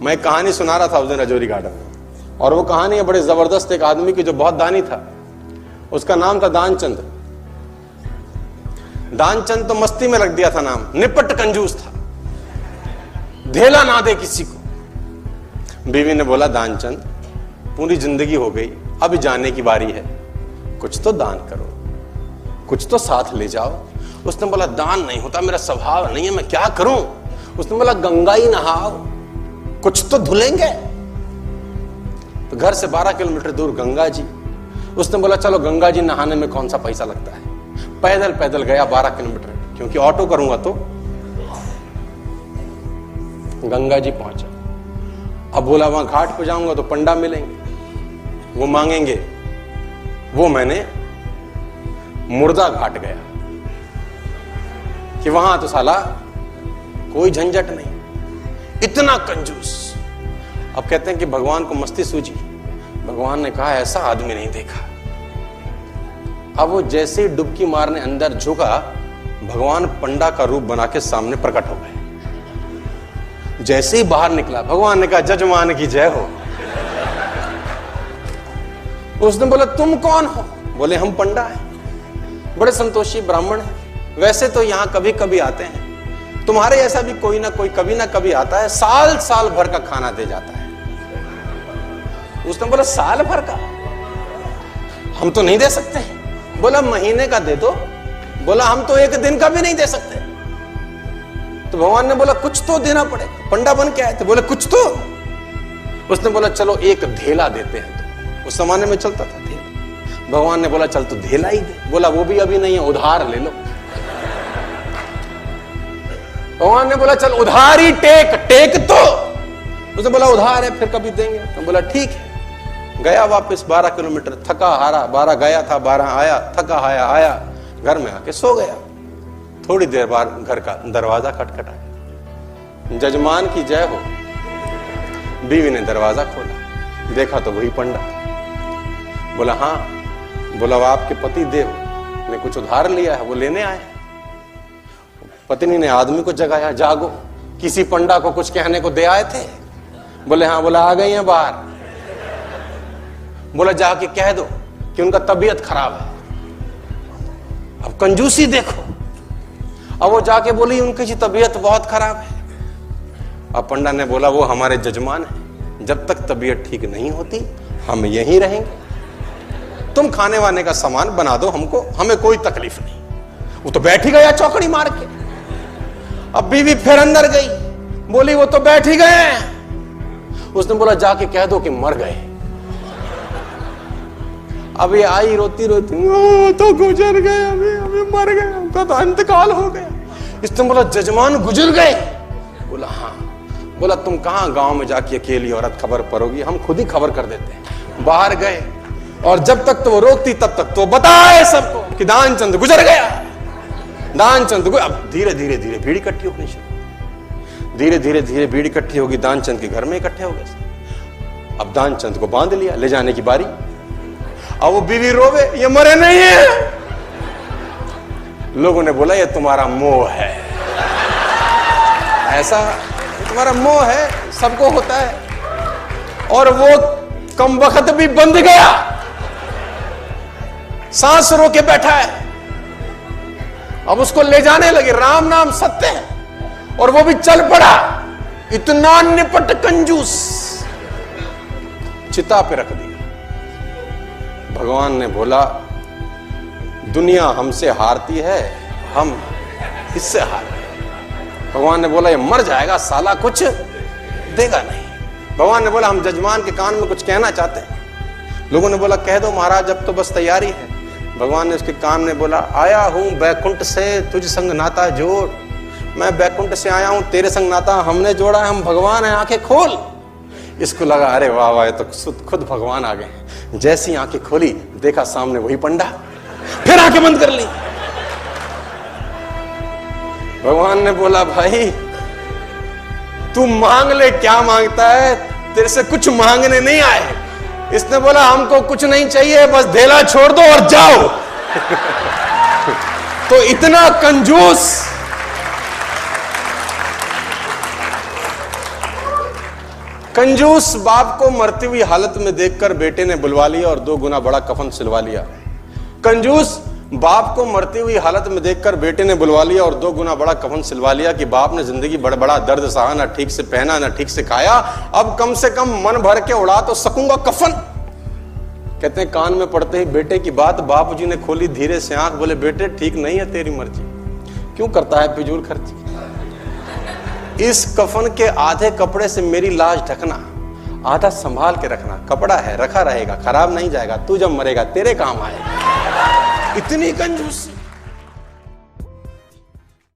मैं एक कहानी सुना रहा था उस दिन रजौरी गार्डन में, और वो कहानी है बड़े जबरदस्त एक आदमी की जो बहुत दानी था। उसका नाम था दानचंद। दानचंद तो मस्ती में रख दिया था नाम, निपट कंजूस था, धेला ना दे किसी को। बीवी ने बोला दानचंद पूरी जिंदगी हो गई, अब जाने की बारी है, कुछ तो दान करो, कुछ तो साथ ले जाओ। उसने बोला दान नहीं होता, मेरा स्वभाव नहीं है, मैं क्या करूं। उसने बोला गंगा ही नहाओ, कुछ तो धुलेंगे। तो घर से 12 किलोमीटर दूर गंगा जी। उसने बोला चलो गंगा जी नहाने में कौन सा पैसा लगता है। पैदल पैदल गया 12 किलोमीटर, क्योंकि ऑटो करूंगा तो। गंगा जी पहुंचा। अब बोला वहां घाट पे जाऊंगा तो पंडा मिलेंगे, वो मांगेंगे। वो मैंने मुर्दा घाट गया कि वहां तो साला कोई झंझट नहीं, इतना कंजूस। अब कहते हैं कि भगवान को मस्ती सूझी। भगवान ने कहा ऐसा आदमी नहीं देखा। अब वो जैसे ही डुबकी मारने अंदर झुका, भगवान पंडा का रूप बना के सामने प्रकट हो गए। जैसे ही बाहर निकला, भगवान ने कहा जजमान की जय हो। उसने बोला तुम कौन हो? बोले हम पंडा हैं, बड़े संतोषी ब्राह्मण हैं। वैसे तो यहां कभी कभी आते हैं, तुम्हारे ऐसा भी कोई ना कोई कभी ना कभी आता है, साल साल भर का खाना दे जाता है। उसने बोला साल भर का? हम तो नहीं दे सकते। बोला महीने का दे दो। बोला हम तो एक दिन का भी नहीं दे सकते। तो भगवान ने बोला कुछ तो देना पड़ेगा, पंडा बन के आए थे, बोले कुछ तो। उसने बोला चलो एक धेला देते हैं। तो उस जमाने में चलता था धेला। भगवान ने बोला चल तू धेला ही दे। बोला वो भी अभी नहीं है, उधार ले लो। भगवान ने बोला चल उधार ही टेक तो। उसने बोला उधार है, फिर कभी देंगे। तो बोला ठीक है। गया वापस 12 किलोमीटर, थका हारा। 12 गया था, 12 आया, थका हाया आया, घर में आके सो गया। थोड़ी देर बाद घर का दरवाजा खटखटाया। जजमान की जय हो। बीवी ने दरवाजा खोला, देखा तो वही पंडा। बोला हाँ। बोला वो आपके पति देव ने कुछ उधार लिया है, वो लेने आए। पत्नी ने आदमी को जगाया, जागो, किसी पंडा को कुछ कहने को दे आए थे? बोले हाँ। बोला आ गई हैं बाहर। बोला जाके कह दो कि उनका तबीयत खराब है। अब कंजूसी देखो। अब वो जाके बोली उनकी तबीयत बहुत खराब है। अब पंडा ने बोला वो हमारे जजमान हैं, जब तक तबीयत ठीक नहीं होती हम यहीं रहेंगे। तुम खाने वाने का सामान बना दो हमको, हमें कोई तकलीफ नहीं। वो तो बैठ ही गया चौकड़ी मार के। अब बीवी फिर अंदर गई, बोली वो तो बैठ ही गए हैं। उसने बोला जाके कह दो कि मर गए। अब ये आई रोती रोती, तो गुजर गए, अभी मर गए, उनका तो इंतकाल हो गया। इसने बोला जजमान गुजर गए? बोला हाँ। बोला तुम कहां गांव में जाके अकेली औरत खबर परोगी, हम खुद ही खबर कर देते हैं। बाहर गए, और जब तक तो वो रोकती तब तक तो बताए सबको कि दानचंद गुजर गया। दानचंद अब धीरे धीरे धीरे भीड़ इकट्ठी होनी शुरू। धीरे धीरे धीरे भीड़ इकट्ठी होगी, दानचंद के घर में इकट्ठे हो गए। अब दानचंद को बांध लिया, ले जाने की बारी। अब वो बीवी रोवे, ये मरे नहीं है। लोगों ने बोला ये तुम्हारा मोह है, ऐसा तुम्हारा मोह है, सबको होता है। और वो कम वक्त भी बंध गया, सांस रोके बैठा है। अब उसको ले जाने लगे, राम नाम सत्य है, और वो भी चल पड़ा। इतना निपट कंजूस, चिता पे रख दिया। भगवान ने बोला दुनिया हमसे हारती है, हम इससे हार गए। भगवान ने बोला ये मर जाएगा साला, कुछ देगा नहीं। भगवान ने बोला हम जजमान के कान में कुछ कहना चाहते हैं। लोगों ने बोला कह दो महाराज, अब तो बस तैयारी है। भगवान ने उसके कान में बोला आया हूं बैकुंठ से तुझ संग नाता जोड़। मैं बैकुंठ से आया हूं, तेरे संग नाता हमने जोड़ा है, हम भगवान है, आंखें खोल। इसको लगा अरे वाह वाह, ये तो खुद भगवान आ गए। जैसी आंखें खोली, देखा सामने वही पंडा, फिर आंखें बंद कर ली। भगवान ने बोला भाई तू मांग ले, क्या मांगता है, तेरे से कुछ मांगने नहीं आए। इसने बोला हमको कुछ नहीं चाहिए, बस धेला छोड़ दो और जाओ। तो इतना कंजूस, कंजूस बाप को मरती हुई हालत में देखकर बेटे ने बुलवा लिया और 2 गुना बड़ा कफन सिलवा लिया। कंजूस बाप को मरती हुई हालत में देखकर बेटे ने बुलवा लिया और 2 गुना बड़ा कफन सिलवा लिया कि बाप ने जिंदगी बड़ा दर्द सहा, ना ठीक से पहना ना ठीक से खाया, अब कम से कम मन भर के उड़ा तो सकूंगा कफन। कहते हैं कान में पड़ते ही बेटे की बात बाप जी ने खोली धीरे से आंख, बोले बेटे ठीक नहीं है तेरी मर्जी, क्यों करता है फिजूल खर्ची। इस कफन के आधे कपड़े से मेरी लाश ढकना, आधा संभाल के रखना, कपड़ा है रखा रहेगा, खराब नहीं जाएगा, तू जब मरेगा तेरे काम आएगा। इतनी कंजूसी।